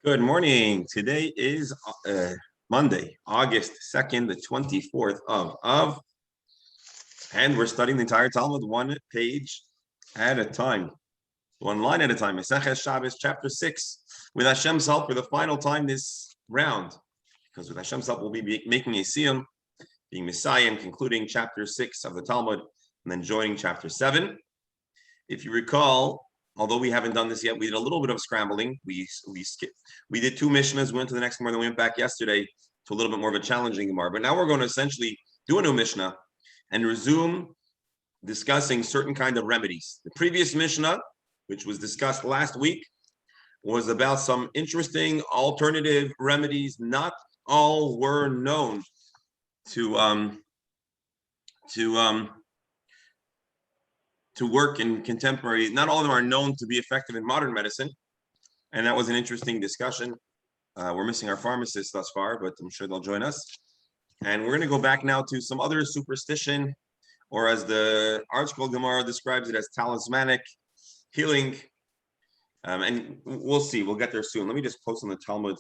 Good morning. Today is Monday, August 2nd, the 24th of, and we're studying the entire Talmud one page at a time, one line at a time. Masechet Shabbos, chapter 6, with Hashem's help for the final time this round, because with Hashem's help we'll be making a Siyum, being Messiah, and concluding chapter 6 of the Talmud, and then joining chapter 7. If you recall, although we haven't done this yet, we did a little bit of scrambling. We skipped. We did two Mishnahs, went to the next one, then we went back yesterday to a little bit more of a challenging Gemara. But now we're going to essentially do a new Mishnah and resume discussing certain kind of remedies. The previous Mishnah, which was discussed last week, was about some interesting alternative remedies. Not all were known to work in contemporary. Not all of them are known to be effective in modern medicine. And that was an interesting discussion. We're missing our pharmacists thus far, but I'm sure they'll join us. And we're going to go back now to some other superstition, or as the ArtScroll Gemara describes it, as talismanic healing. And we'll see. We'll get there soon. Let me just post on the Talmud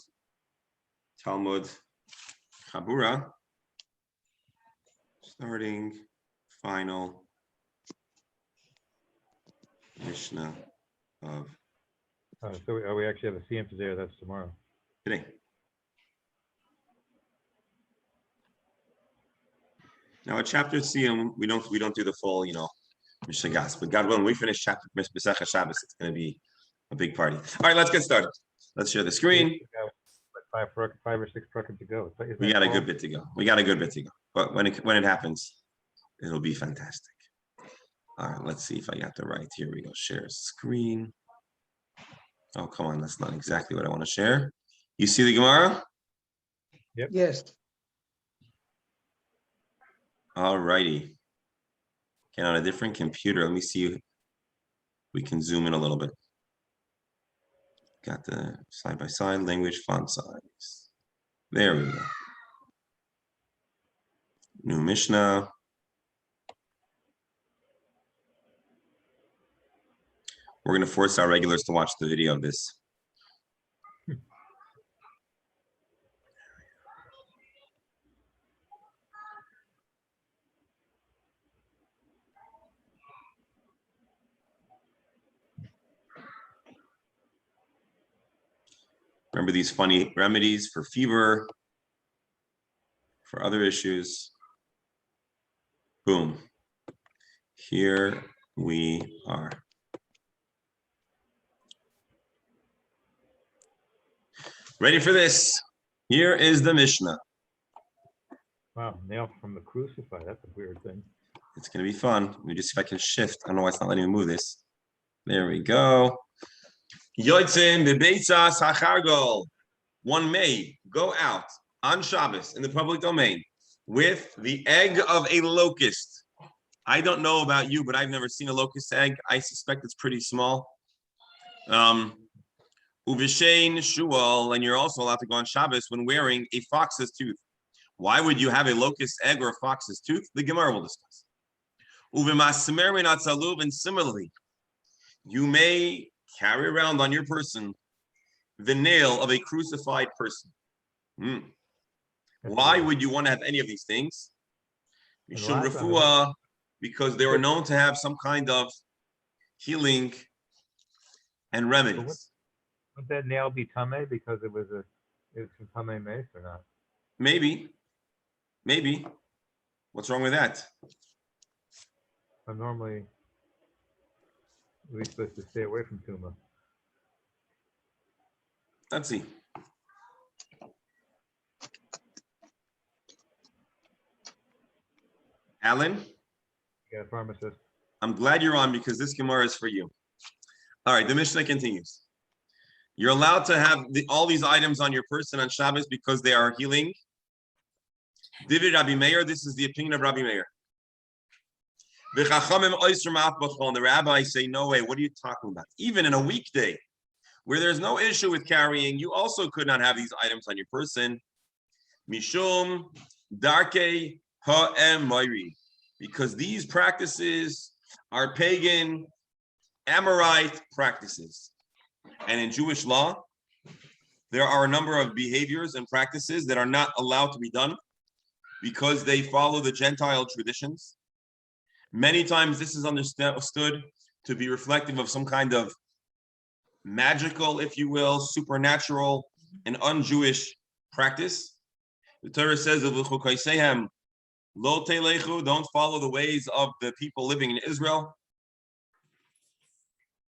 Chabura. Starting, final Mishnah of. So we actually have a Siyum today, or that's tomorrow? Today. Now at chapter Siyum, we don't do the full, Mishnah Gas. But God willing, when we finish chapter Masechet Shabbos, it's going to be a big party. All right, let's get started. Let's share the screen. Five or six prakim to go. We got a good bit to go. But when it happens, it'll be fantastic. All right, let's see if I got the right. Here we go. Share screen. Oh, come on. That's not exactly what I want to share. You see the Gemara? Yep. Yes. All righty. Get on a different computer. Let me see. We can zoom in a little bit. Got the side-by-side language font size. There we go. New Mishnah. We're going to force our regulars to watch the video of this. Remember these funny remedies for fever, for other issues. Boom. Here we are. Ready for this? Here is the Mishnah. Wow, nail from the crucified. That's a weird thing. It's going to be fun. Let me just see if I can shift. I don't know why it's not letting me move this. There we go. Yotzim bebeitzas hachargol. One may go out on Shabbos in the public domain with the egg of a locust. I don't know about you, but I've never seen a locust egg. I suspect it's pretty small. Uvishain shual, and you're also allowed to go on Shabbos when wearing a fox's tooth. Why would you have a locust egg or a fox's tooth? The Gemara will discuss. Uvimasmerin atzaluv, and similarly, you may carry around on your person the nail of a crucified person. Why would you want to have any of these things? Mishum refuah, because they were known to have some kind of healing and remedies. Would that nail be tameh because it was from tameh mace or not? Maybe. What's wrong with that? But normally, we're supposed to stay away from tumah. Let's see. Alan? Yeah, pharmacist. I'm glad you're on because this Gemara is for you. All right, the Mishnah continues. You're allowed to have all these items on your person on Shabbos because they are healing. Divid Rabbi Meir, this is the opinion of Rabbi Meir. The rabbis say, no way, what are you talking about? Even in a weekday, where there's no issue with carrying, you also could not have these items on your person. Mishum darke ha'emayri, because these practices are pagan Amorite practices. And in Jewish law, there are a number of behaviors and practices that are not allowed to be done because they follow the Gentile traditions. Many times this is understood to be reflective of some kind of magical, if you will, supernatural and un-Jewish practice. The Torah says, don't follow the ways of the people living in Israel.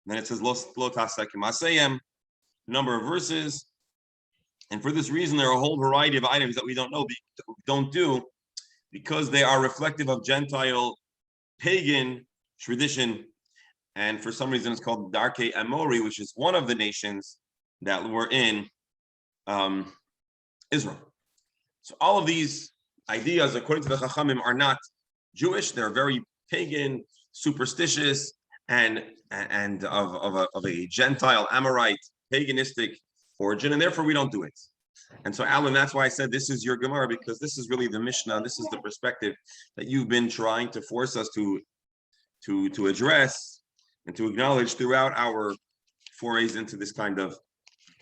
Then it says, a number of verses. And for this reason, there are a whole variety of items that we don't do, because they are reflective of Gentile pagan tradition. And for some reason, it's called Darkei Amori, which is one of the nations that were in Israel. So all of these ideas, according to the Chachamim, are not Jewish. They're very pagan, superstitious, and of a Gentile, Amorite, paganistic origin, and therefore we don't do it. And so, Alan, that's why I said this is your Gemara, because this is really the Mishnah. This is the perspective that you've been trying to force us to address and to acknowledge throughout our forays into this kind of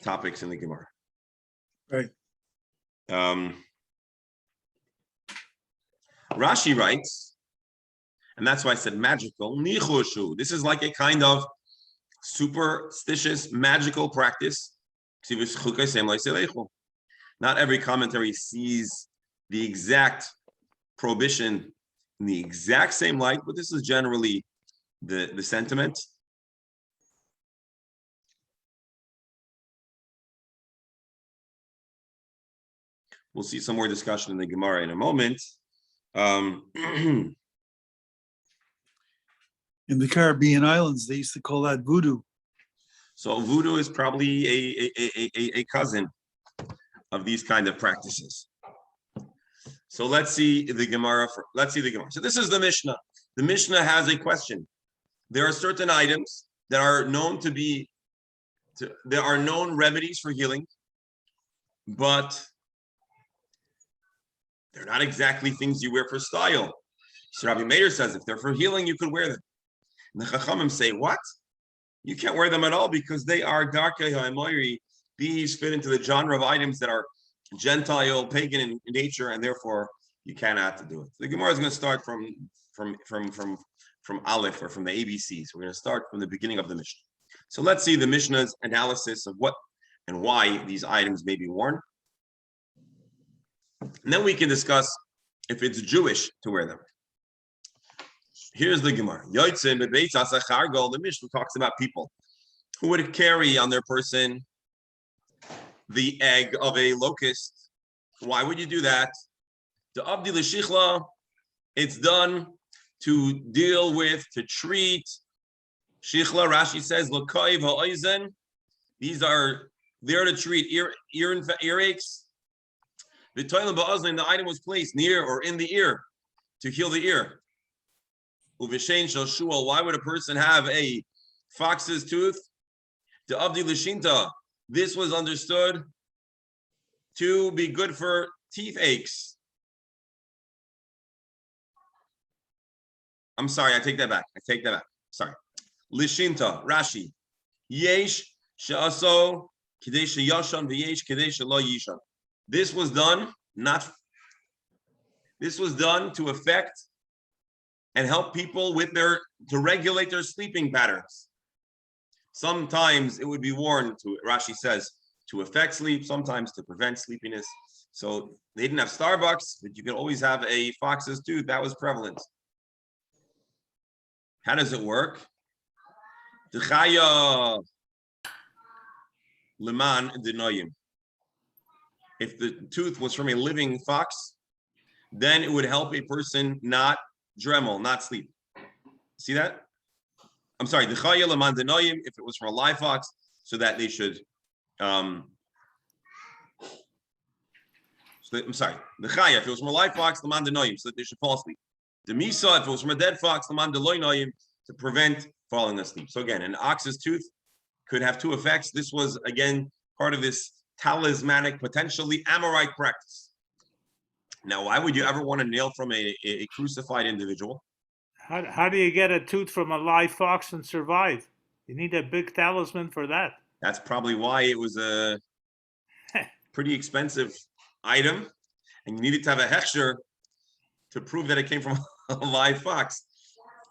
topics in the Gemara. Right. Rashi writes, and that's why I said magical, nichoshu. This is like a kind of superstitious, magical practice. Not every commentary sees the exact prohibition in the exact same light, but this is generally the sentiment. We'll see some more discussion in the Gemara in a moment. In the Caribbean islands, they used to call that voodoo. So voodoo is probably a cousin of these kind of practices. So let's see the Gemara. So this is the Mishnah. The Mishnah has a question. There are certain items that are known there are known remedies for healing, but they're not exactly things you wear for style. So Rabbi Meir says, if they're for healing, you could wear them. And the Chachamim say, what? You can't wear them at all because they are darkei ha'amoiri. These fit into the genre of items that are Gentile, pagan in nature, and therefore you cannot do it. The Gemara is going to start from Aleph, or from the ABCs. We're going to start from the beginning of the Mishnah. So let's see the Mishnah's analysis of what and why these items may be worn. And then we can discuss if it's Jewish to wear them. Here's the Gemara. The Mishnah talks about people who would carry on their person the egg of a locust. Why would you do that? The Abdi L'Shichla, it's done to deal with, to treat. Shichla, Rashi says, L'kaiv ha'oizen. These are there to treat earaches. The toilet ba'azlin, the item was placed near or in the ear to heal the ear. Uvishain shel shual. Why would a person have a fox's tooth? The Abdi L'Shinta. This was understood to be good for teeth aches. I'm sorry, I take that back. Sorry. Lishinta, Rashi. Yesh she'aso kidei sheyashan v'yesh kidei shelo yishan. This was done to affect and help people to regulate their sleeping patterns. Sometimes it would be worn Rashi says, to affect sleep, sometimes to prevent sleepiness. So they didn't have Starbucks, but you could always have a fox's tooth. That was prevalent. How does it work? D'chaya leman denoyim. If the tooth was from a living fox, then it would help a person not dremel, not sleep. See that? I'm sorry, d'chaya leman denoyim, if it was from a live fox, so that they should I'm sorry, d'chaya, if it was from a live fox, leman denoyim, so that they should fall asleep. The misa, if it was from a dead fox, leman deloy noyim, to prevent falling asleep. So again, an ox's tooth could have two effects. This was, again, part of this talismanic, potentially Amorite practice. Now, why would you ever want a nail from a crucified individual? How do you get a tooth from a live fox and survive? You need a big talisman for that. That's probably why it was pretty expensive item, and you needed to have a hechsher to prove that it came from a live fox.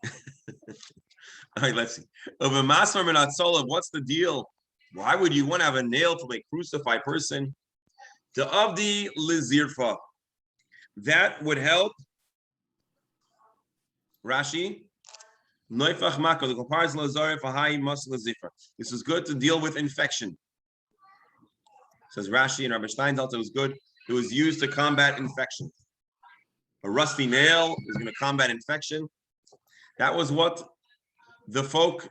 All right, let's see. Of a masmar min, what's the deal? Why would you want to have a nail from a crucified person? To avdi lizirfa. That would help. Rashi. This is good to deal with infection. Says Rashi and Rabbi Steindalt, it was good. It was used to combat infection. A rusty nail is going to combat infection. That was what the folks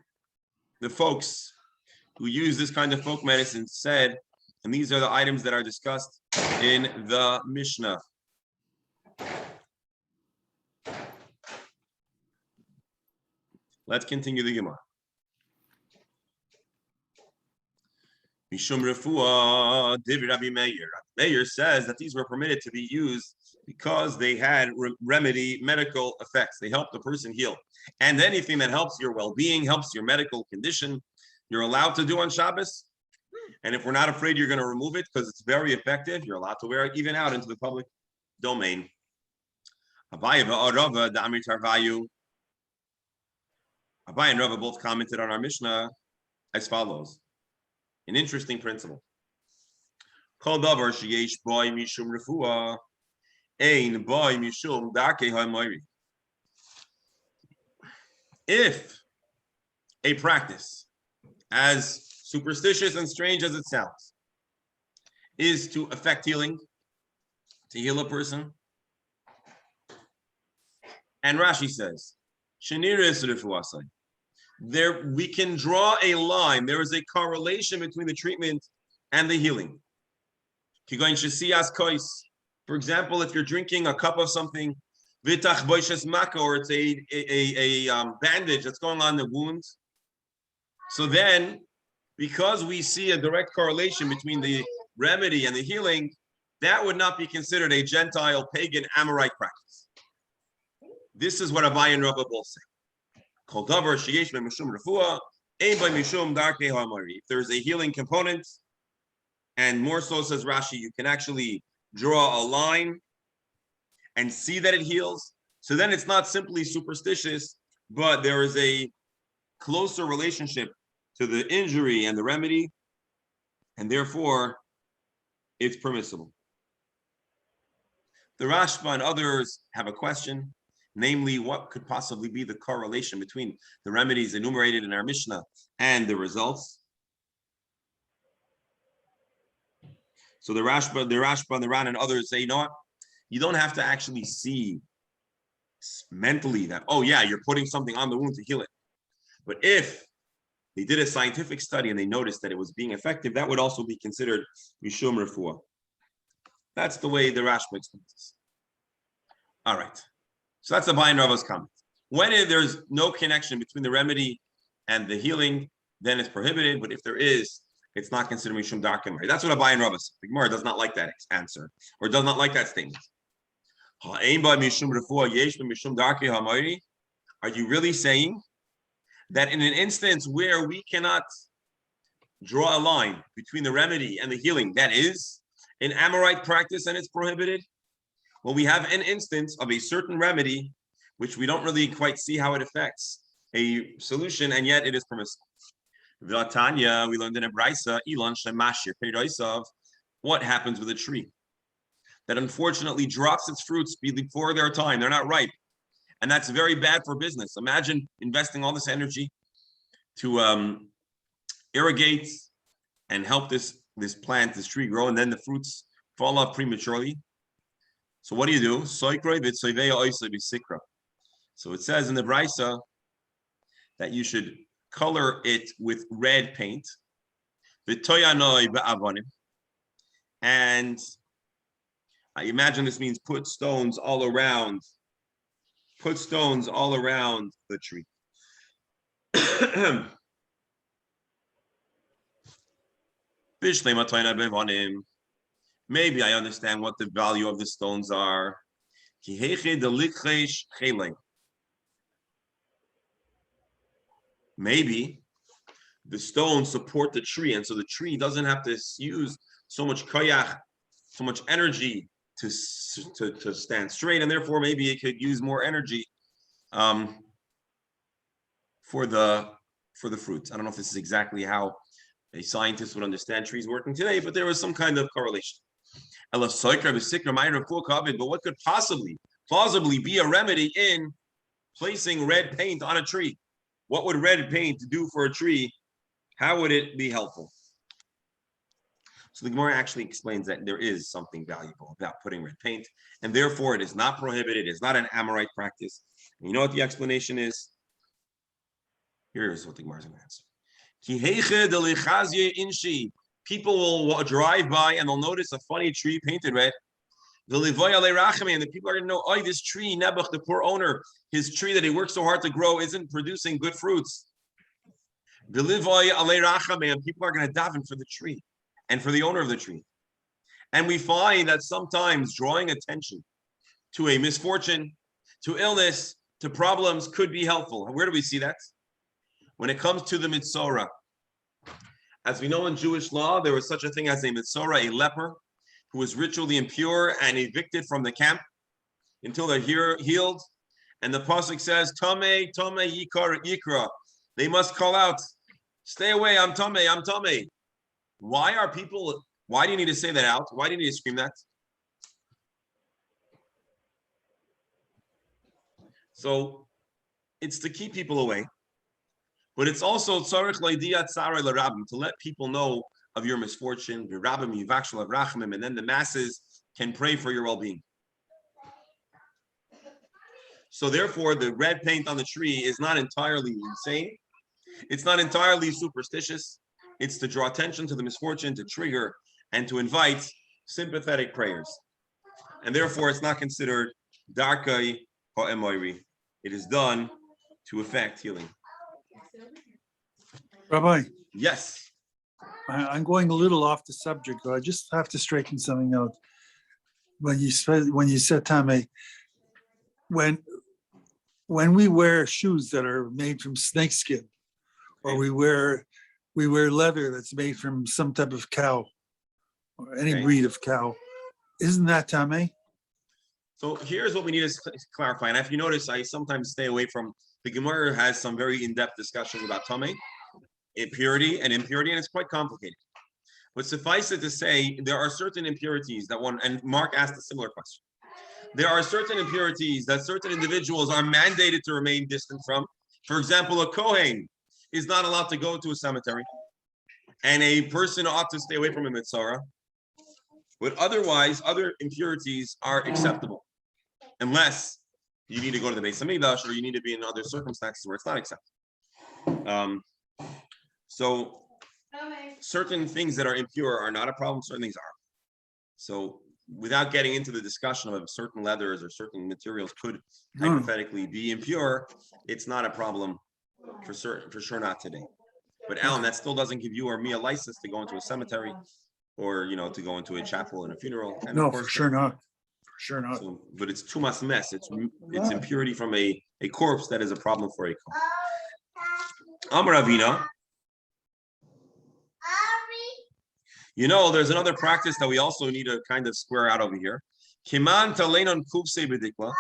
who use this kind of folk medicine said, and these are the items that are discussed in the Mishnah. Let's continue the Gemara. Mishum refuah, Divrei Rabbi Meir. Meir says that these were permitted to be used because they had remedy, medical effects. They help the person heal. And anything that helps your well-being, helps your medical condition, you're allowed to do on Shabbos. And if we're not afraid you're going to remove it because it's very effective, you're allowed to wear it even out into the public domain. Abaye and Rava both commented on our Mishnah as follows. An interesting principle. Kol davar sheyesh boy mishum refuah, ein boy mishum darkei ha'moiri. If a practice, as superstitious and strange as it sounds, is to affect healing, to heal a person, and Rashi says, Sheniris refuasai. There, we can draw a line. There is a correlation between the treatment and the healing. For example, if you're drinking a cup of something, or it's a bandage that's going on the wound, so then, because we see a direct correlation between the remedy and the healing, that would not be considered a Gentile, pagan, Amorite practice. This is what Abaye and Rava both say. If there's a healing component, and more so says Rashi, you can actually draw a line and see that it heals. So then it's not simply superstitious, but there is a closer relationship to the injury and the remedy, and therefore it's permissible. The Rashba and others have a question. Namely, what could possibly be the correlation between the remedies enumerated in our Mishnah and the results? So the Rashba, the Ran, and others say, you know what? You don't have to actually see mentally that, oh yeah, you're putting something on the wound to heal it. But if they did a scientific study and they noticed that it was being effective, that would also be considered Mishum Refuah. That's the way the Rashba explains this. All right. So that's Abaye and Rava's comment. When there's no connection between the remedy and the healing, then it's prohibited. But if there is, it's not considered Mishum Darkim. That's what Abaye and Rava said. The Gemara does not like that answer, or does not like that statement. Are you really saying that in an instance where we cannot draw a line between the remedy and the healing, that is an Amorite practice and it's prohibited? Well, we have an instance of a certain remedy, which we don't really quite see how it affects a solution, and yet it is permissible. V'atanya, we learned in a brisa, Elon Shemashir Peiroisav, what happens with a tree that unfortunately drops its fruits before their time? They're not ripe, and that's very bad for business. Imagine investing all this energy to irrigate and help this plant, this tree grow, and then the fruits fall off prematurely. So what do? So it says in the brisa that you should color it with red paint. And I imagine this means put stones all around the tree. Maybe I understand what the value of the stones are. Maybe the stones support the tree, and so the tree doesn't have to use so much koyach, so much energy to stand straight, and therefore maybe it could use more energy for the fruits. I don't know if this is exactly how a scientist would understand trees working today, but there was some kind of correlation. But what could plausibly be a remedy in placing red paint on a tree? What would red paint do for a tree? How would it be helpful? So the Gemara actually explains that there is something valuable about putting red paint, and therefore it is not prohibited. It is not an Amorite practice. And you know what the explanation is? Here is what the Gemara is going to answer. People will drive by and they'll notice a funny tree painted red. And the people are going to know, oh, this tree, Nebuch, the poor owner, his tree that he worked so hard to grow isn't producing good fruits. People are going to daven for the tree and for the owner of the tree. And we find that sometimes drawing attention to a misfortune, to illness, to problems could be helpful. Where do we see that? When it comes to the Mitzorah. As we know in Jewish law, there was such a thing as a Mitzorah, a leper, who was ritually impure and evicted from the camp until they're healed. And the pasuk says, Tameh, Tameh, Yikra. They must call out, stay away, I'm Tameh, I'm Tameh. Why do you need to say that out? Why do you need to scream that? So it's to keep people away. But it's also tzarich leidiyat tzarei l'rabim, to let people know of your misfortune, and then the masses can pray for your well-being. So therefore, the red paint on the tree is not entirely insane. It's not entirely superstitious. It's to draw attention to the misfortune, to trigger, and to invite sympathetic prayers. And therefore, it's not considered darkai ha'emoiri. It is done to effect healing. Rabbi, Yes. I'm going a little off the subject, but I just have to straighten something out. When you said Tame, when we wear shoes that are made from snakeskin, or we wear leather that's made from some type of cow, or any breed of cow, isn't that Tame? So here's what we need to clarify. And if you notice, I sometimes stay away from, the Gemara has some very in-depth discussions about Tameh, impurity and impurity, and it's quite complicated. But suffice it to say, there are certain impurities that and Mark asked a similar question. There are certain impurities that certain individuals are mandated to remain distant from. For example, a Kohen is not allowed to go to a cemetery, and a person ought to stay away from a mitzvah. But otherwise, other impurities are acceptable, unless you need to go to the Beis Hamikdash or you need to be in other circumstances where it's not acceptable. So certain things that are impure are not a problem, certain things are. So without getting into the discussion of certain leathers or certain materials could hypothetically be impure, it's not a problem for sure not today. But Alan, that still doesn't give you or me a license to go into a cemetery or to go into a chapel and a funeral. And No, of course, for sure not. For sure not. So, but it's tumas mess. It's impurity from a corpse that is a problem for a kohen. Amar Ravina. There's another practice that we also need to kind of square out over here. Kiman talenon kufse bedikla.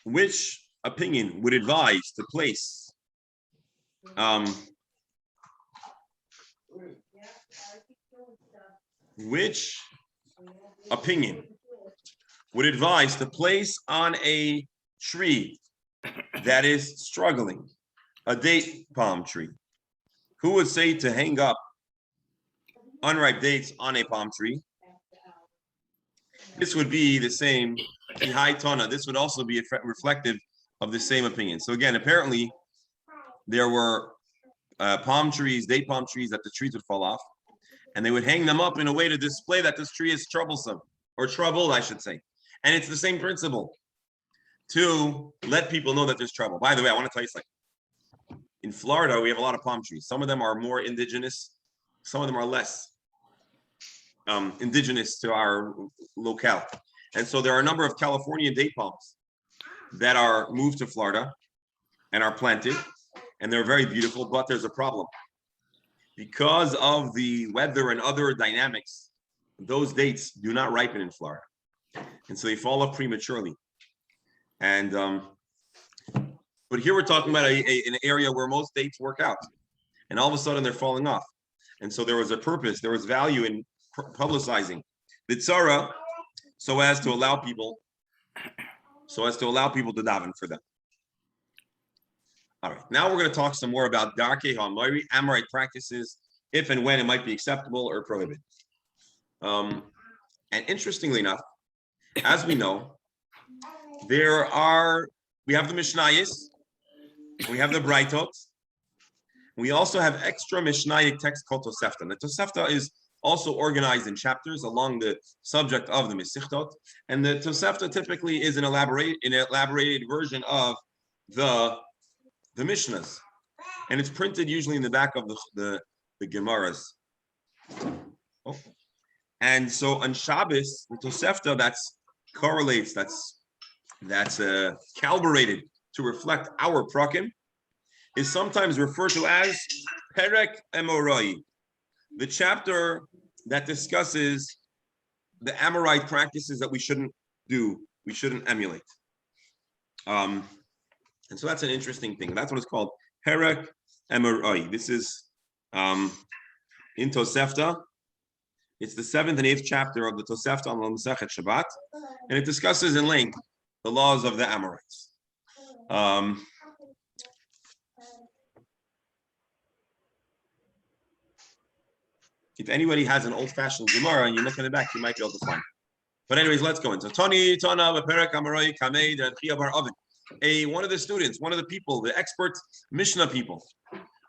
Which opinion would advise to place which opinion would advise to place on a tree that is struggling, a date palm tree? Who would say to hang up unripe dates on a palm tree? This would be the same Kihai Tana. This would also be reflective of the same opinion. So again, apparently there were palm trees, date palm trees, that the trees would fall off, and they would hang them up in a way to display that this tree is troublesome, or troubled, I should say. And it's the same principle to let people know that there's trouble. By the way, I want to tell you something. In Florida, we have a lot of palm trees. Some of them are more indigenous. Some of them are less indigenous to our locale. And so there are a number of California date palms that are moved to Florida. and are planted, and they're very beautiful, but there's a problem. Because of the weather and other dynamics, those dates do not ripen in Florida. And so they fall off prematurely. And but here we're talking about an area where most dates work out. And all of a sudden they're falling off. And so there was a purpose, there was value in publicizing the tzara so as to allow people to daven for them. All right, now we're going to talk some more about Darkei HaAmori, Amorite practices, if and when it might be acceptable or prohibited. And interestingly enough, as we know, we have the Mishnayos, we have the Braitot, we also have extra Mishnaic text called Tosefta. The Tosefta is also organized in chapters along the subject of the Mesichtot, and the Tosefta typically is an elaborated version of the Mishnahs, and it's printed usually in the back of the Gemaras. Oh. And so on Shabbos, the Tosefta that's calibrated to reflect our prakim is sometimes referred to as Perek Emoroi, the chapter that discusses the Amorite practices that we shouldn't do, we shouldn't emulate. And so that's an interesting thing. That's what it's called, Perek Emoroi. This is in Tosefta. It's the 7th and 8th chapter of the Tosefta on Masechet Shabbat, and it discusses in length the laws of the Amorites. If anybody has an old-fashioned Gemara and you look in the back, you might be able to find it. But anyways, let's go into Tani Tana Perek Amoroi Kamei Chia Bar Oven. One of the students, one of the people, the expert Mishnah people,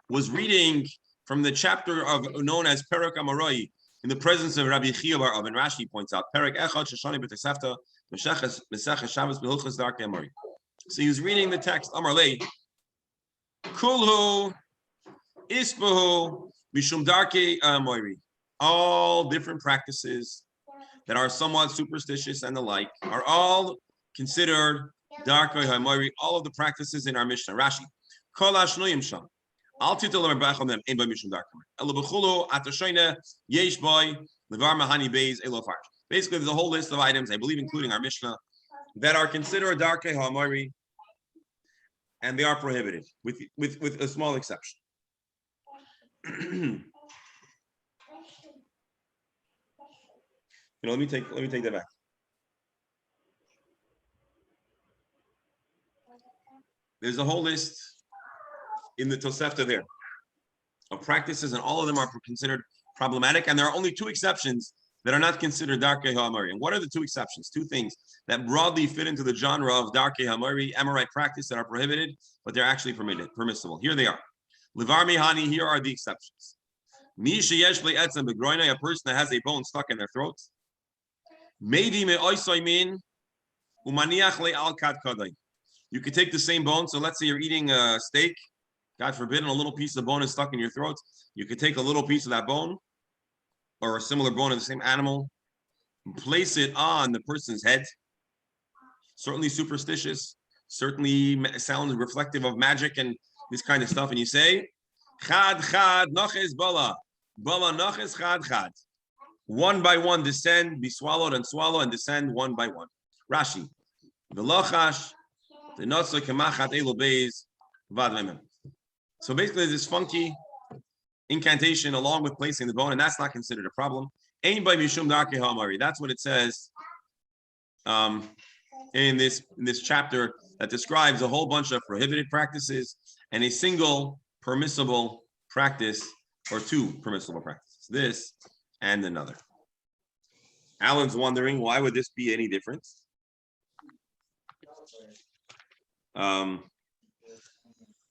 was reading from the chapter known as Perek Amoroi in the presence of Rabbi Chia Bar Oven. Rashi points out Perek Echad Shoshani B'Tosefta Mesechus Shabbos B'Hilchos Darkei Amori. So he was reading the text Amar Lei Kulhu Ispahu Mishum Darkei Amori. All different practices that are somewhat superstitious and the like are all considered Darkei Amori. All of the practices in our Mishnah. Rashi Kol Ashnuyim Sham. Al Titel Rabacham them in by Mishum Darkei. Elo B'Chulu Atoshoyne Yesh Boy Levar Mahani Beis Elo Farsh. Basically, there's a whole list of items, I believe, including our Mishnah, that are considered Darkei HaAmori, and they are prohibited, with a small exception. Let me take that back. There's a whole list in the Tosefta there of practices, and all of them are considered problematic, and there are only two exceptions that are not considered Darkei HaAmori. And what are the two exceptions? Two things that broadly fit into the genre of Darkei HaAmori, Amorite practice, that are prohibited, but they're actually permissible. Here they are. Levar Mihani, here are the exceptions. Mi sheyesh le'etzem begroinai, a person that has a bone stuck in their throat. Meidi me'oisoi min umaniach le'al kad kadai. You could take the same bone. So let's say you're eating a steak, God forbid, and a little piece of bone is stuck in your throat. You could take a little piece of that bone, or a similar bone of the same animal, and place it on the person's head. Certainly superstitious, certainly sounds reflective of magic and this kind of stuff. And you say, Chad, chad, naches bala. Bala naches, chad, chad. One by one descend, be swallowed and swallow, and descend one by one. Rashi. V'lochash, v'notzo kemachat elu beis, vad memem. So basically this funky incantation along with placing the bone, and that's not considered a problem. Ain by mishum darkei ha'amari. That's what it says in this chapter that describes a whole bunch of prohibited practices and a single permissible practice, or two permissible practices. This and another. Alan's wondering, why would this be any different?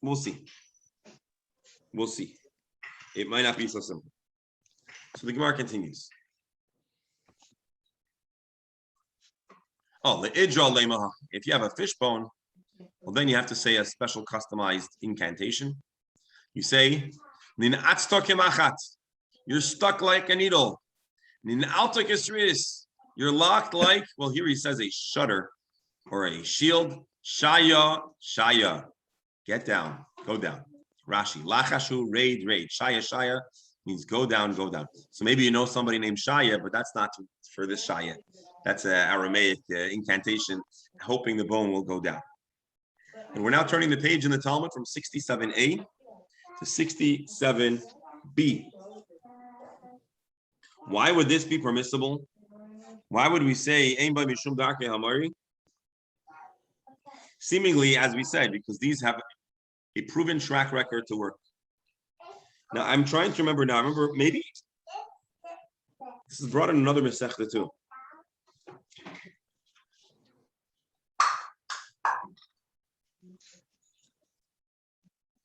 We'll see. We'll see. It might not be so simple. So the Gemara continues. Oh, the idra lemaha. If you have a fish bone, well, then you have to say a special customized incantation. You say, Nin atzto kemachat. You're stuck like a needle. Nin alta kesris. You're locked like, well, here he says a shutter or a shield. Shaya, shaya. Get down, go down. Rashi, lachashu, raid, shaya, shaya means go down, go down. So maybe you know somebody named Shaya, but that's not for this Shaya. That's an Aramaic incantation, hoping the bone will go down. And we're now turning the page in the Talmud from 67a to 67b. Why would this be permissible? Why would we say Ein ba mishum darkei hamari? Seemingly, as we said, because these have a proven track record to work. Now, I'm trying to remember now. I remember maybe this is brought in another Masechta too.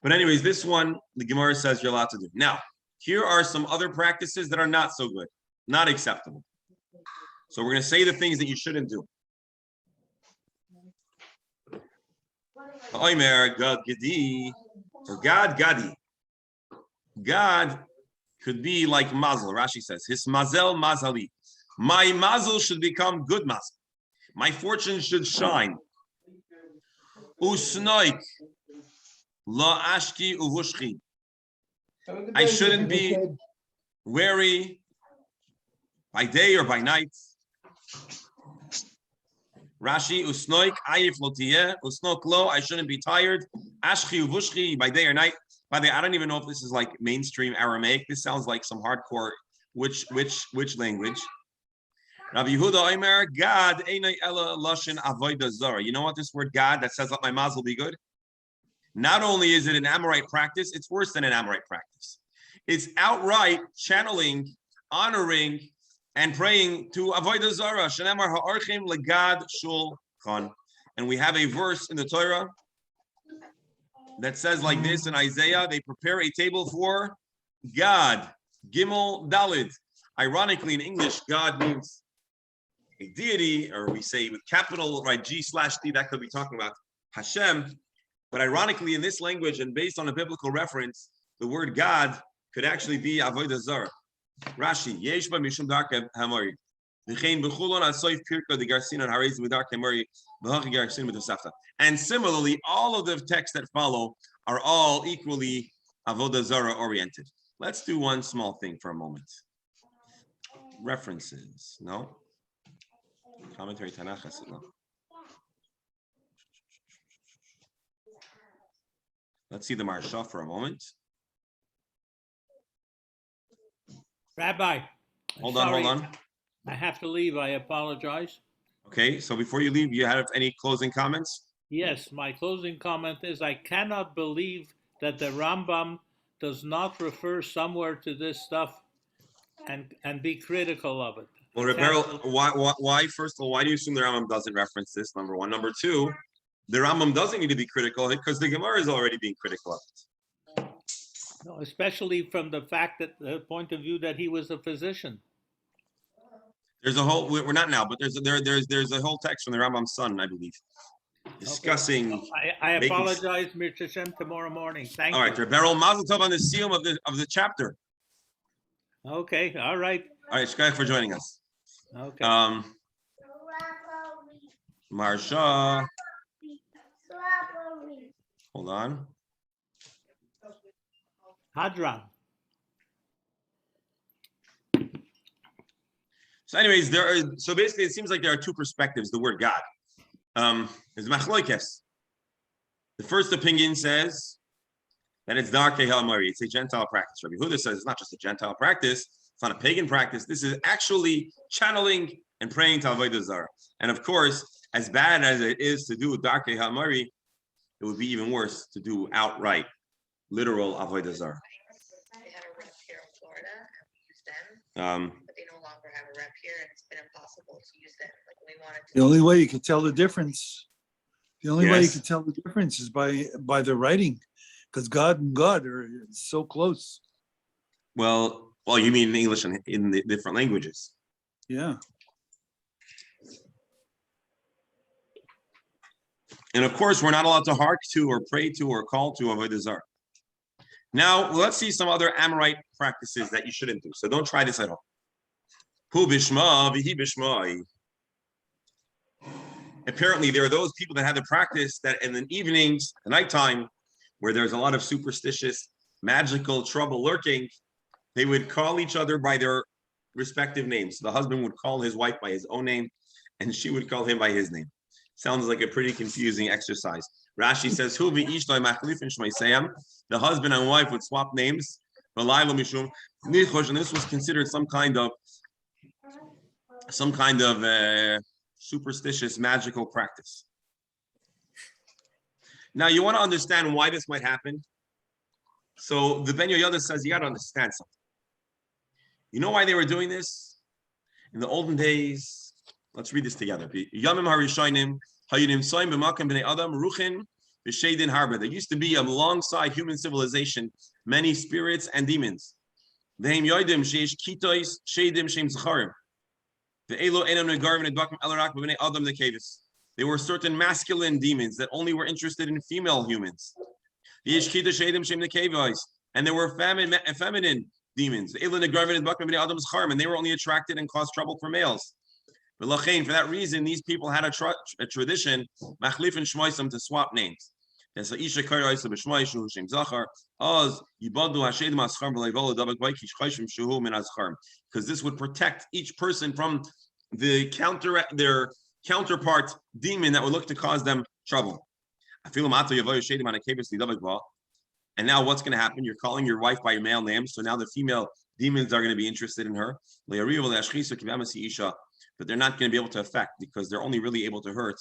But anyways, this one, the Gemara says you're allowed to do. Now, here are some other practices that are not so good, not acceptable. So we're going to say the things that you shouldn't do. Oimer, God Gadi, or God Gadi. God could be like Mazel. Rashi says, his Mazel Mazali. My Mazel should become good Mazel. My fortune should shine. Usnoik. La ashki uvushki. I shouldn't be wary by day or by night. Rashi, usnoik, ayif lotiyeh, usnok lo, I shouldn't be tired. Ashki uvushki, by day or night. By the way, I don't even know if this is like mainstream Aramaic. This sounds like some hardcore, which language? Rabbi Yehuda Omer, God, einay ela lashon avodah zara. You know what this word God that says let my mazel be good? Not only is it an Amorite practice, it's worse than an Amorite practice. It's outright channeling, honoring, and praying to avodah zara. Shenemar ha'archim legad shulchan. And we have a verse in the Torah that says like this in Isaiah, they prepare a table for God. Gimel Dalid. Ironically, in English, God means a deity, or we say with capital, right, G/D, that could be talking about Hashem. But ironically, in this language, and based on a biblical reference, the word God could actually be avodah zarah. Rashi, yesh ba mishum darkei hamori. V'chein b'chulon asoif pirka the garcinon harez v'darkei hamori v'hachi garcin v'tosafta. And similarly, all of the texts that follow are all equally avodah zarah oriented. Let's do one small thing for a moment. References, no? Commentary Tanakh, no. Let's see the Marsha for a moment. Rabbi. Hold on. I have to leave. I apologize. Okay, so before you leave, you have any closing comments? Yes, my closing comment is I cannot believe that the Rambam does not refer somewhere to this stuff and be critical of it. Well, Rebel, why? First of all, why do you assume the Rambam doesn't reference this? Number one. Number two, the Rambam doesn't need to be critical because the Gemara is already being critical of it. No, especially from the fact that the point of view that he was a physician. There's a whole. We're not now, but there's a whole text from the Rambam's son, I believe, discussing. Okay. I apologize, Mr. Hashem, tomorrow morning. Thank you. All right, Rebel, Mazel Tov on the Siyum of the chapter. Okay, all right. All right, Shkai for joining us. Okay. Marsha. Hold on. Hadran. So, anyways, so basically, it seems like there are two perspectives. The word God is machlokes. The first opinion says that it's darkei ha'amari. It's a Gentile practice. Rabbi Yehuda says it's not just a Gentile practice. It's not a pagan practice. This is actually channeling and praying to avodah zarah. And of course, as bad as it is to do darkei ha'amari, it would be even worse to do outright, literal avodah zarah. They had a rep here in Florida, and we used them, but they no longer have a rep here, and it's been impossible to use them. Like we wanted to. The only way you could tell the difference, way you Yes. could tell the difference is by the writing, because God and God are so close. Well, you mean in English and in the different languages. Yeah. And of course, we're not allowed to hark to or pray to or call to avodah zarah. Now, let's see some other Amorite practices that you shouldn't do. So don't try this at home. Hu bishma v'hi bishmai. Apparently, there are those people that have the practice that in the evenings, the nighttime, where there's a lot of superstitious, magical trouble lurking, they would call each other by their respective names. The husband would call his wife by his own name, and she would call him by his name. Sounds like a pretty confusing exercise. Rashi says, the husband and wife would swap names. And this was considered some kind of superstitious magical practice. Now you want to understand why this might happen. So the Ben Yoyada says you got to understand something. You know why they were doing this? In the olden days, let's read this together. There used to be alongside human civilization many spirits and demons. They were certain masculine demons that only were interested in female humans. And there were feminine demons. And they were only attracted and caused trouble for males. For that reason, these people had a tradition to swap names. Because this would protect each person from their counterpart demon that would look to cause them trouble. And now what's going to happen? You're calling your wife by your male name, so now the female demons are going to be interested in her. But they're not going to be able to affect, because they're only really able to hurt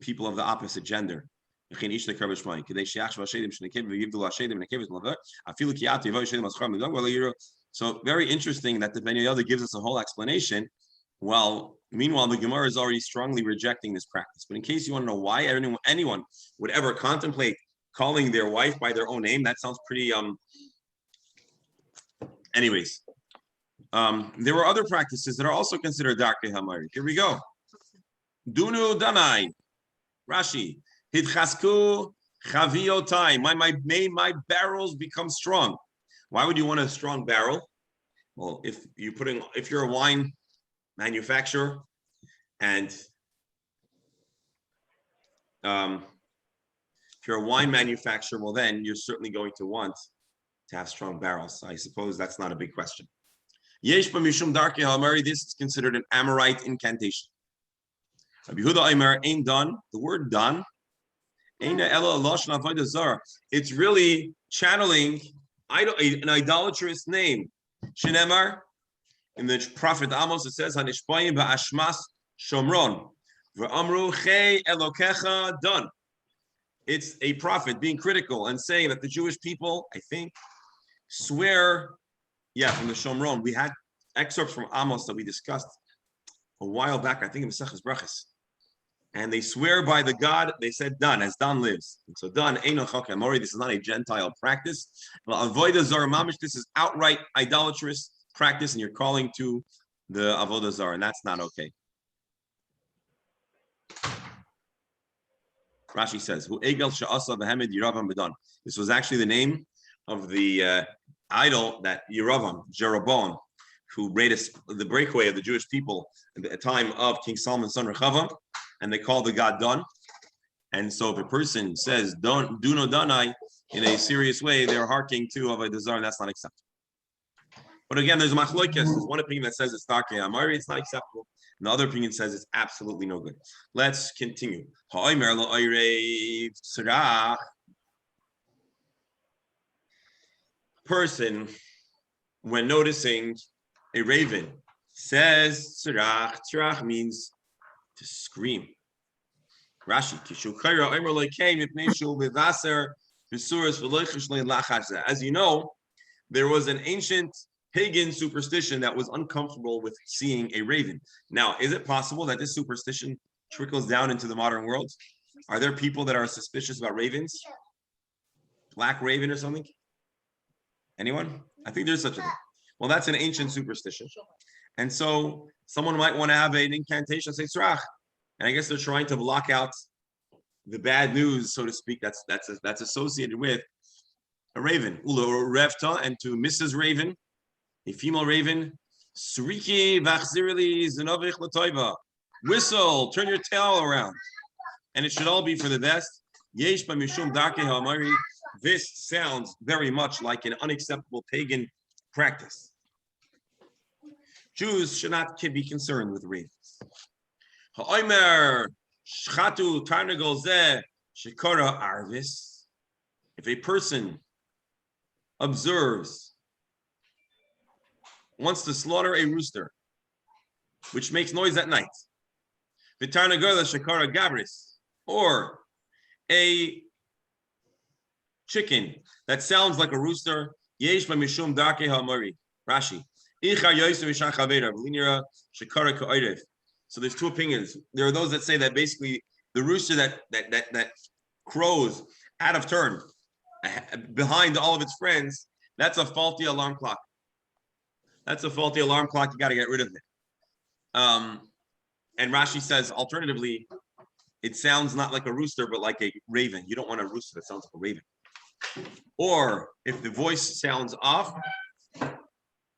people of the opposite gender. So very interesting that the Ben Yoyada gives us a whole explanation. Well, meanwhile, the Gemara is already strongly rejecting this practice. But in case you want to know why anyone would ever contemplate calling their wife by their own name, that sounds pretty anyways. There were other practices that are also considered Darkei Hamari. Here we go. Dunu Danai. Rashi. Hidchasku Chaviotai. My barrels become strong. Why would you want a strong barrel? Well, if you're a wine manufacturer and if you're a wine manufacturer, well, then you're certainly going to want to have strong barrels. I suppose that's not a big question. Yesh b'mishum darkei ha'amari. This is considered an Amorite incantation. Rabbi Yehuda Omer ain't done. The word done. It's really channeling an idolatrous name. Shinemar. In the prophet Amos, it says, "Hanishpoim ba'ashmas shomron v'amru chei elokecha done." It's a prophet being critical and saying that the Jewish people, I think, swear. Yeah, from the Shomron. We had excerpts from Amos that we discussed a while back. I think in Maseches Brachos, and they swear by the God. They said, "Done," as Dan lives. And so, "Done." This is not a Gentile practice. Avodah Zarah mamish. This is outright idolatrous practice, and you're calling to the Avodah Zarah, and that's not okay. Rashi says, "Hu egel she'asa v'hemed Yeravam b'dan." This was actually the name of the idol that Jeroboam, who made the breakaway of the Jewish people at the time of King Solomon's son Rechavam, and they called the god Don. And so, if a person says "Don Duno Danai" in a serious way, they're harking to Avodah Zarah, and that's not acceptable. But again, there's a machlokas. There's one opinion that says it's Darkei Hamari, it's not acceptable. And the other opinion says it's absolutely no good. Let's continue. Person, when noticing a raven, says tzarach. Tzarach means to scream. Rashi. As you know, there was an ancient pagan superstition that was uncomfortable with seeing a raven. Now, is it possible that this superstition trickles down into the modern world? Are there people that are suspicious about ravens? Black raven or something? Anyone? I think there's such a thing. Well, that's an ancient superstition. And so someone might want to have an incantation, say tzarach. And I guess they're trying to block out the bad news, so to speak, that's associated with a raven. Ulo revta, and to Mrs. Raven, a female raven, Suriki vachzirili zinovich latoiva. Whistle, turn your tail around. And it should all be for the best. Yesh b'mishum darkei ha'amari. this sounds very much like an unacceptable pagan practice. Jews should not be concerned with ravens. Ha'omer shchatu tarnagol zeh shekara arvis. If a person observes, wants to slaughter a rooster, which makes noise at night, v'tarnagol shekara gabris, or a chicken that sounds like a rooster, yesh mishum darke ha'mari. Rashi. So there's two opinions. There are those that say that basically the rooster that crows out of turn behind all of its friends, that's a faulty alarm clock. That's a faulty alarm clock. You got to get rid of it. And Rashi says, alternatively, it sounds not like a rooster, but like a raven. You don't want a rooster that sounds like a raven. Or if the voice sounds off,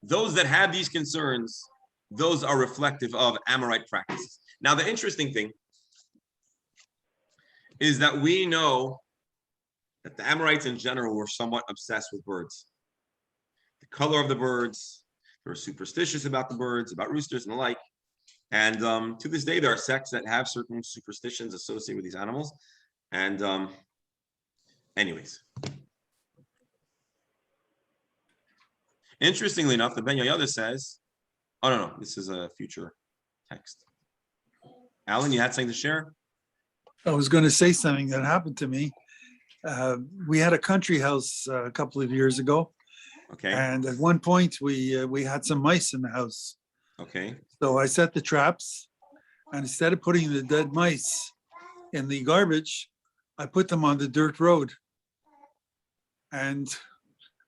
those that have these concerns, those are reflective of Amorite practices. Now, the interesting thing is that we know that the Amorites in general were somewhat obsessed with birds. The color of the birds, they were superstitious about the birds, about roosters and the like. And to this day, there are sects that have certain superstitions associated with these animals. And anyways. Interestingly enough, the Ben Yehoyada says, oh, no, this is a future text. Alan, you had something to share? I was going to say something that happened to me. We had a country house a couple of years ago. Okay. And at one point we had some mice in the house. Okay. So I set the traps, and instead of putting the dead mice in the garbage, I put them on the dirt road. And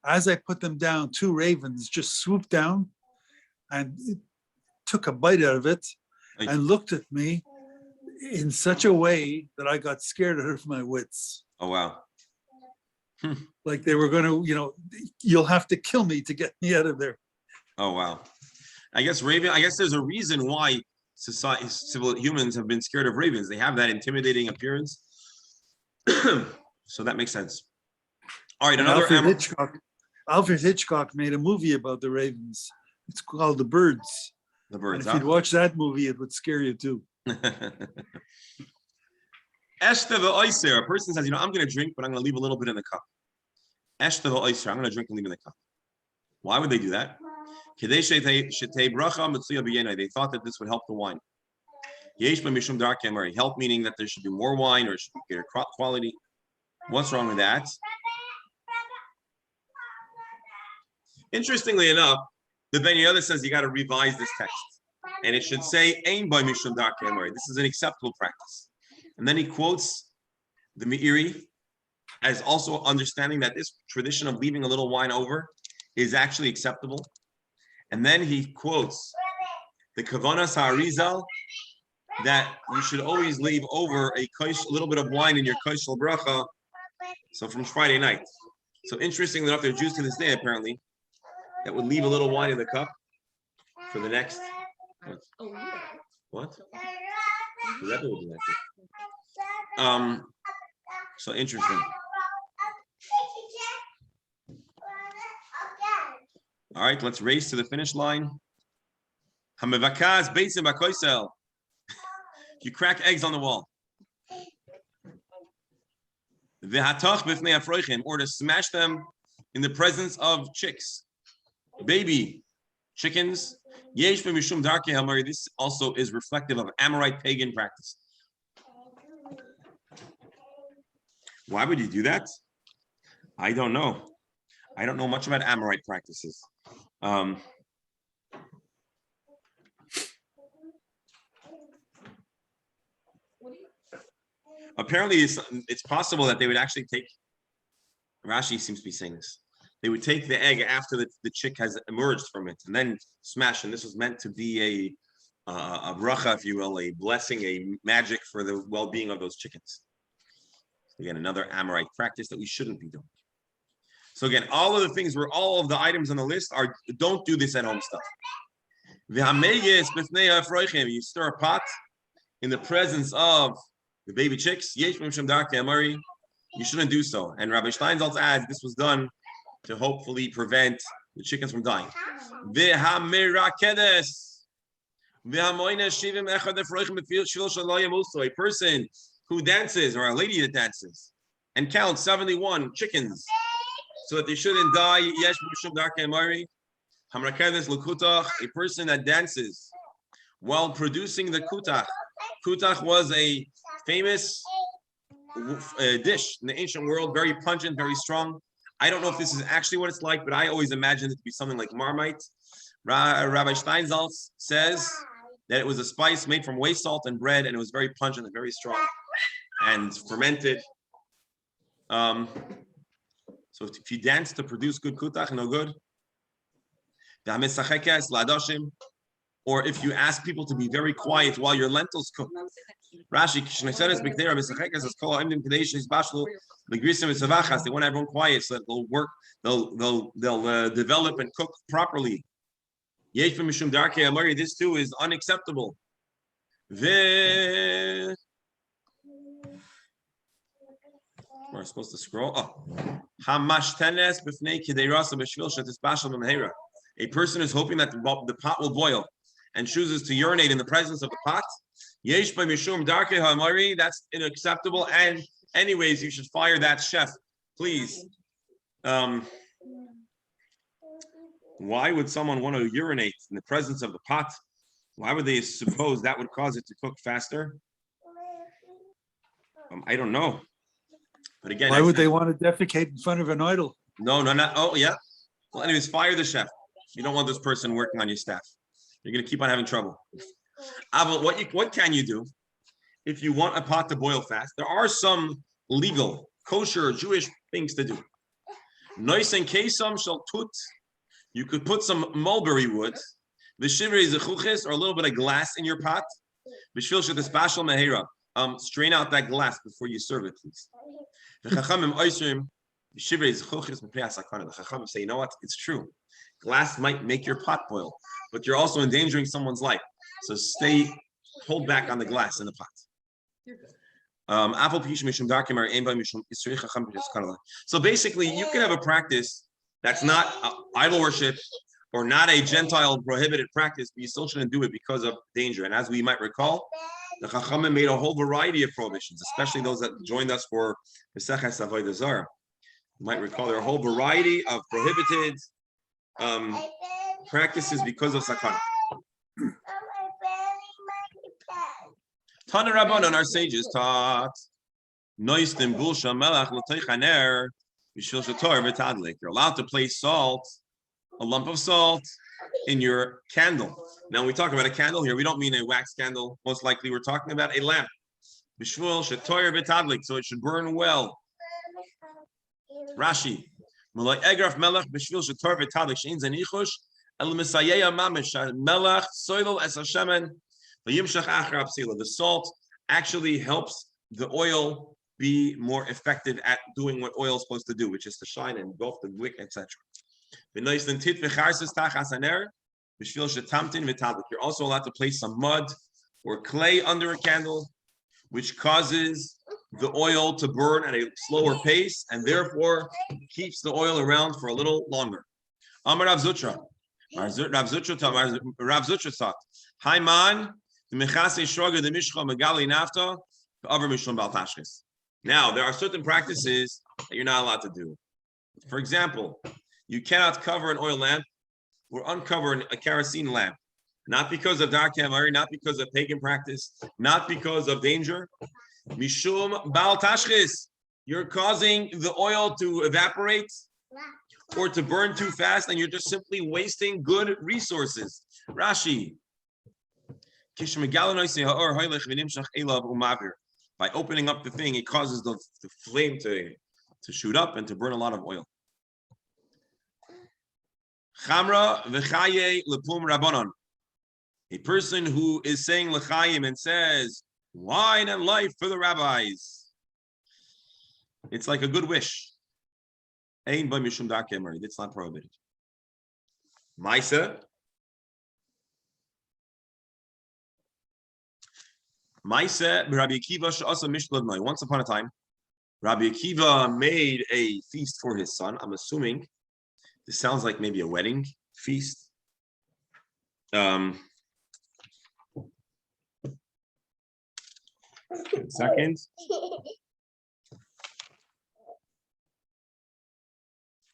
as I put them down, two ravens just swooped down and took a bite out of it and looked at me in such a way that I got scared out of my wits. Oh, wow. Like they were going to, you'll have to kill me to get me out of there. Oh, wow. I guess there's a reason why civil humans have been scared of ravens. They have that intimidating appearance. So that makes sense. All right, Alfred Hitchcock made a movie about the ravens. It's called The Birds. The Birds. And if you'd watch that movie, it would scare you too. A person says, I'm going to drink, but I'm going to leave a little bit in the cup. I'm going to drink and leave in the cup. Why would they do that? They thought that this would help the wine. Help meaning that there should be more wine or it should be greater quality. What's wrong with that? Interestingly enough, the Ben Yehoyada says you got to revise this text. And it should say, Ein by Mishum Darkei Amari. This is an acceptable practice. And then he quotes the Meiri as also understanding that this tradition of leaving a little wine over is actually acceptable. And then he quotes the Kavanas HaArizal that you should always leave over a little bit of wine in your Koshel Bracha. So from Friday night. So interestingly enough, there are Jews to this day apparently that would leave a little wine in the cup for the next. What? So interesting. All right, let's race to the finish line. You crack eggs on the wall. Or to smash them in the presence of chicks, baby chickens. This also is reflective of Amorite pagan practice. Why would you do that? I don't know. I don't know much about Amorite practices. Apparently, it's possible that they would actually take. Rashi seems to be saying this. They would take the egg after the chick has emerged from it and then smash. And this was meant to be a bracha, if you will, a blessing, a magic for the well-being of those chickens. Again, another Amorite practice that we shouldn't be doing. So again, all of the items on the list are don't do this at home stuff. You stir a pot in the presence of the baby chicks. you shouldn't do so. And Rabbi Steinsaltz adds this was done to hopefully prevent the chickens from dying. A person who dances, or a lady that dances, and counts 71 chickens so that they shouldn't die. A person that dances while producing the kutach. Kutach was a famous dish in the ancient world, very pungent, very strong. I don't know if this is actually what it's like, but I always imagined it to be something like Marmite. Rabbi Steinsaltz says that it was a spice made from whey salt and bread, and it was very pungent and very strong and fermented. So if you dance to produce good kutach, no good. Or if you ask people to be very quiet while your lentils cook. Rashi, they want everyone quiet so that they'll work, they'll develop and cook properly. This too is unacceptable. We're supposed to scroll. A person is hoping that the pot will boil and chooses to urinate in the presence of the pot. That's unacceptable. And anyways, you should fire that chef, please. Why would someone want to urinate in the presence of the pot? Why would they suppose that would cause it to cook faster? I don't know. But again, why would they want to defecate in front of an idol? No, not. Oh, yeah. Well, anyways, fire the chef. You don't want this person working on your staff. You're going to keep on having trouble. But what can you do if you want a pot to boil fast? There are some legal, kosher, Jewish things to do. Nois and kesam shall tut. You could put some mulberry wood, v'shivrei zechuches, or a little bit of glass in your pot. B'shvil shetispashal mehera. Strain out that glass before you serve it, please. The Chachamim say, you know what? It's true. Glass might make your pot boil, but you're also endangering someone's life. So hold back on the glass in the pot. So basically, you can have a practice that's not idol worship or not a Gentile prohibited practice, but you still shouldn't do it because of danger. And as we might recall, the Chachamim made a whole variety of prohibitions, especially those that joined us for Meseches Avodah Zarah. You might recall there are a whole variety of prohibited practices because of sakana. Tana Rabbanan, our sages taught, you're allowed to place salt, a lump of salt, in your candle. Now, when we talk about a candle here, we don't mean a wax candle. Most likely, we're talking about a lamp. So it should burn well. Rashi. The salt actually helps the oil be more effective at doing what oil is supposed to do, which is to shine and engulf the wick, etc. You're also allowed to place some mud or clay under a candle, which causes the oil to burn at a slower pace and therefore keeps the oil around for a little longer. Amar Rav Zutra. Rav Zutra thought, Haiman, the Mechase Shroga, the Mishcha Megali Nafta, the Avar Mishlam Bal Tashkis. Now, there are certain practices that you're not allowed to do. For example, you cannot cover an oil lamp or uncover a kerosene lamp. Not because of dark hamari, not because of pagan practice, not because of danger. Mishum Bal Tashkis. You're causing the oil to evaporate or to burn too fast, and you're just simply wasting good resources. Rashi. By opening up the thing, it causes the flame to shoot up and to burn a lot of oil. Chamra v'chaye lepum rabbanon. A person who is saying l'chayim and says, wine and life for the rabbis. It's like a good wish. Ein ba mishum darkei mari. It's not prohibited. Maisa. Once upon a time, Rabbi Akiva made a feast for his son. I'm assuming this sounds like maybe a wedding feast. Second.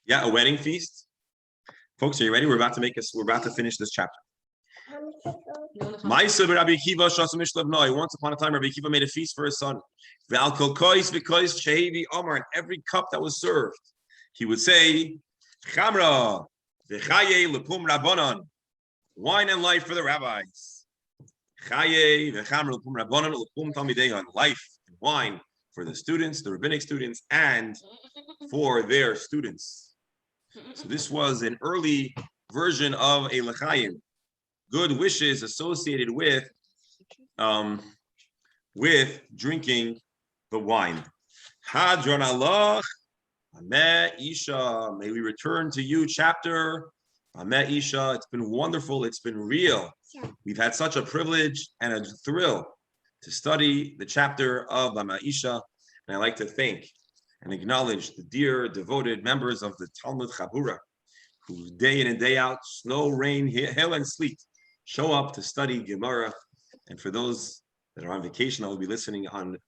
Yeah, a wedding feast. Folks, are you ready? We're about to finish this chapter. Once upon a time, Rabbi Akiva made a feast for his son. And every cup that was served, he would say, Chamra, wine and life for the rabbis. Life and wine for the students, the rabbinic students, and for their students. So this was an early version of a l'chaim. Good wishes associated with drinking the wine. Hadron Allah, Ameh Isha. May we return to you, chapter Ameh Isha. It's been wonderful. It's been real. We've had such a privilege and a thrill to study the chapter of Ameh Isha. And I'd like to thank and acknowledge the dear, devoted members of the Talmud Chabura, who day in and day out, snow, rain, hail, and sleet, show up to study Gemara. And for those that are on vacation, I will be listening to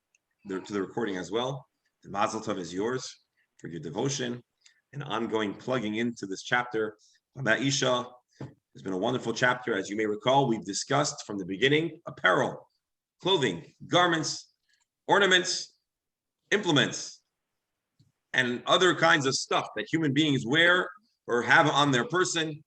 the recording as well. The Mazel Tov is yours for your devotion and ongoing plugging into this chapter. Ameh Isha has been a wonderful chapter. As you may recall, we've discussed from the beginning apparel, clothing, garments, ornaments, implements, and other kinds of stuff that human beings wear or have on their person.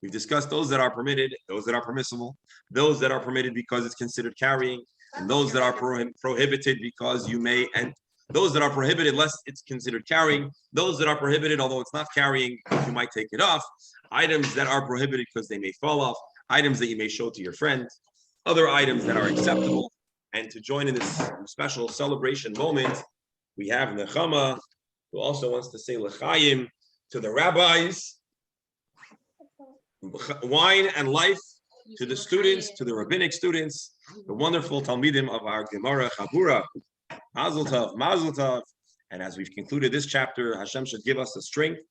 We've discussed those that are permitted, those that are permissible, those that are permitted because it's considered carrying, and those that are prohibited because you may, and those that are prohibited lest it's considered carrying, those that are prohibited although it's not carrying, you might take it off, items that are prohibited because they may fall off, items that you may show to your friends, other items that are acceptable. And to join in this special celebration moment, we have Nechama, who also wants to say l'chaim to the rabbis, wine and life to the students, to the rabbinic students, the wonderful Talmidim of our Gemara Chabura. Mazel Tov, Mazel Tov. And as we've concluded this chapter, Hashem should give us the strength,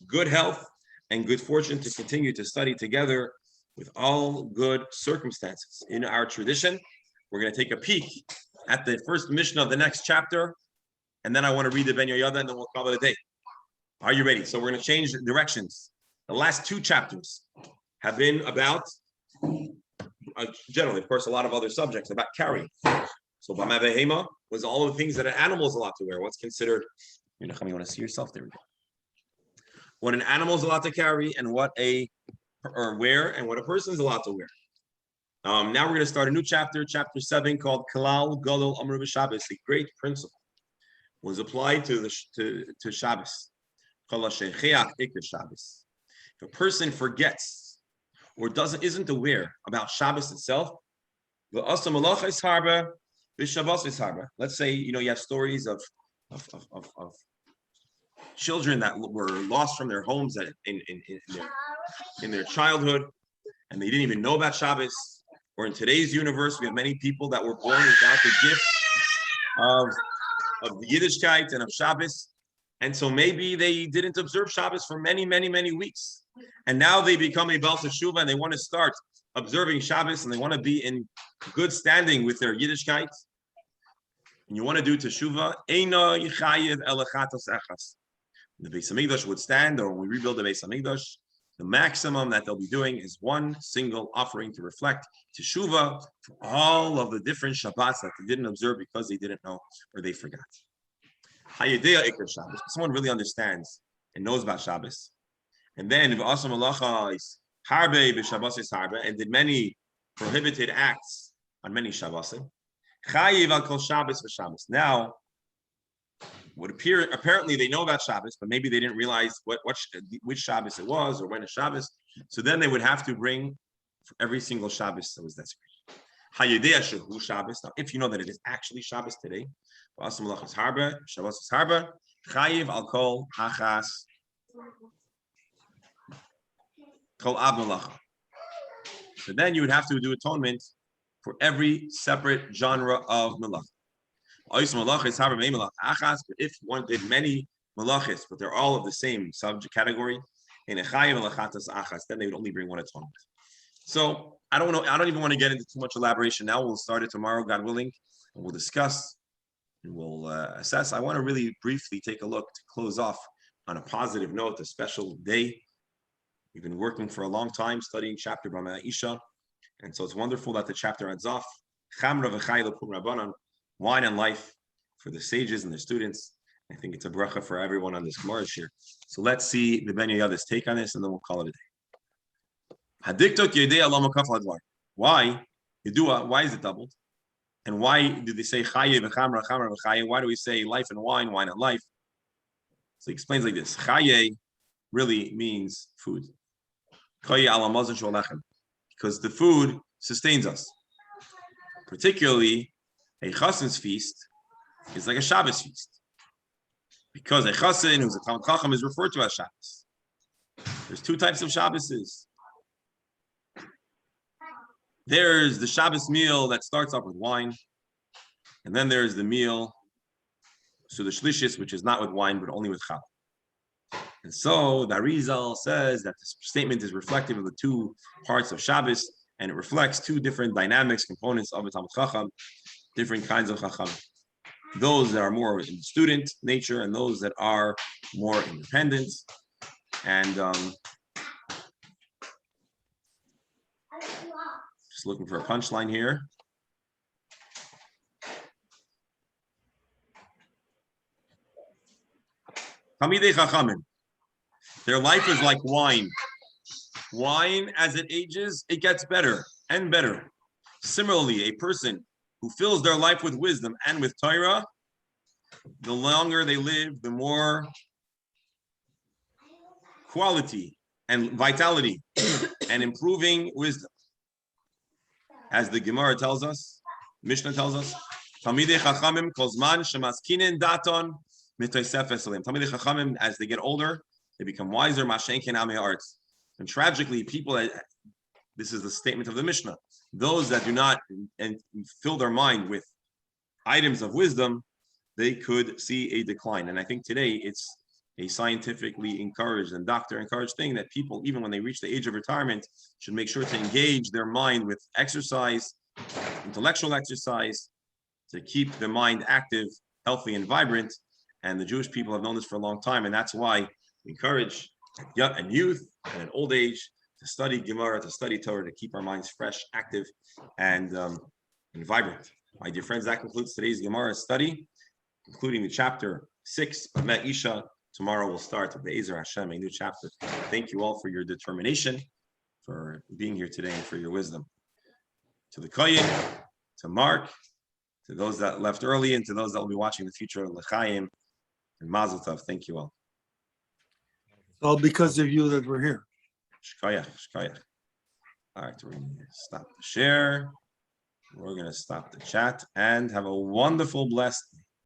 good health, and good fortune to continue to study together with all good circumstances. In our tradition, we're going to take a peek at the first mission of the next chapter, and then I want to read the Ben Yoyada, and then we'll call it a day. Are you ready? So we're going to change directions. The last two chapters have been about, generally, of course, a lot of other subjects about carrying. So Bama Behema was all of the things that an animal is allowed to wear. What's considered, you want to see yourself? There we go. What an animal is allowed to carry, and what a person is allowed to wear. Now we're going to start a new chapter, chapter 7, called Kalal Gadol Amru B'Shabbos. A great principle was applied to Shabbos. If a person forgets or isn't aware about Shabbos itself, let's say you have stories of children that were lost from their homes in their childhood, and they didn't even know about Shabbos. Or in today's universe, we have many people that were born without the gift of the Yiddishkeit and of Shabbos. And so maybe they didn't observe Shabbos for many, many, many weeks. And now they become a Baal Teshuvah and they want to start observing Shabbos and they want to be in good standing with their Yiddishkeit. And you want to do Teshuvah. Eina yichayev elechatos echas. The Beis Hamikdash would stand, or when we rebuild the Beis Hamikdash, the maximum that they'll be doing is one single offering to reflect Teshuvah for all of the different Shabbats that they didn't observe because they didn't know or they forgot. Hayedea Ikar Shabbos. Someone really understands and knows about Shabbos. And then V'asam Malacha is Harbe b'Shabbos is Harbe, and did many prohibited acts on many Shabbosim. Chayiv al kol Shabbos v'Shabbos. Now, would appear apparently they know about Shabbos, but maybe they didn't realize which Shabbos it was or when a Shabbos. So then they would have to bring for every single Shabbos that was desecrated. Hayedea shehu Shabbos. Now, if you know that it is actually Shabbos today, V'asam Malacha is Harbe, Shabbos is Harbe. Chayiv al kol hachas. So then you would have to do atonement for every separate genre of malacha. If one did many malachis, but they're all of the same subject category, then they would only bring one atonement. So I don't know. I don't even want to get into too much elaboration now. We'll start it tomorrow, God willing, and we'll discuss and we'll assess. I want to really briefly take a look to close off on a positive note, a special day. We've been working for a long time studying chapter Bama Isha, and so it's wonderful that the chapter ends off. Wine and life for the sages and the students. I think it's a bracha for everyone on this Gemara here. So let's see the Ben Yehuda's take on this, and then we'll call it a day. Why? Yedua, why is it doubled? And why do they say chaye v'chamra, chamra v'chaye? Why do we say life and wine and life? So he explains like this. Chaye really means food. Chaye ala mazon shel lechem. Because the food sustains us. Particularly, a chassan's feast is like a Shabbos feast. Because a chassan who's a Talmud Chacham is referred to as Shabbos. There's two types of Shabboses. There's the Shabbos meal that starts off with wine, and then there's the meal, so the shlishis, which is not with wine, but only with challah. And so the Arizal says that this statement is reflective of the two parts of Shabbos, and it reflects two different dynamics, components of a Talmud Chacham, different kinds of Chacham. Those that are more in student nature, and those that are more independent. And just looking for a punchline here. Talmidei Chachamim. Their life is like wine. Wine, as it ages, it gets better and better. Similarly, a person who fills their life with wisdom and with Torah, the longer they live, the more quality and vitality and improving wisdom. As the Gemara tells us, Mishnah tells us, Talmidei Chachamim kozman shemaskinen daton mitoysef esalim. Talmidei Chachamim, as they get older, they become wiser. Mashenken amei arts. And tragically, people that, this is the statement of the Mishnah, those that do not and fill their mind with items of wisdom, they could see a decline. And I think today it's a scientifically encouraged and doctor encouraged thing that people, even when they reach the age of retirement, should make sure to engage their mind with exercise, intellectual exercise, to keep the mind active, healthy, and vibrant. And the Jewish people have known this for a long time, and that's why we encourage and youth and in old age to study Gemara, to study Torah, to keep our minds fresh, active, and vibrant. My dear friends, that concludes today's Gemara study, including the chapter 6, Bama Isha. Tomorrow we'll start with Be'ezer Hashem, a new chapter. Thank you all for your determination, for being here today, and for your wisdom. To the Kohen, to Mark, to those that left early, and to those that will be watching in the future, L'chaim and Mazel Tov. Thank you all. All because of you that we're here. Shkayach, shkayach. All right, we're going to stop the share. We're going to stop the chat and have a wonderful, blessed day.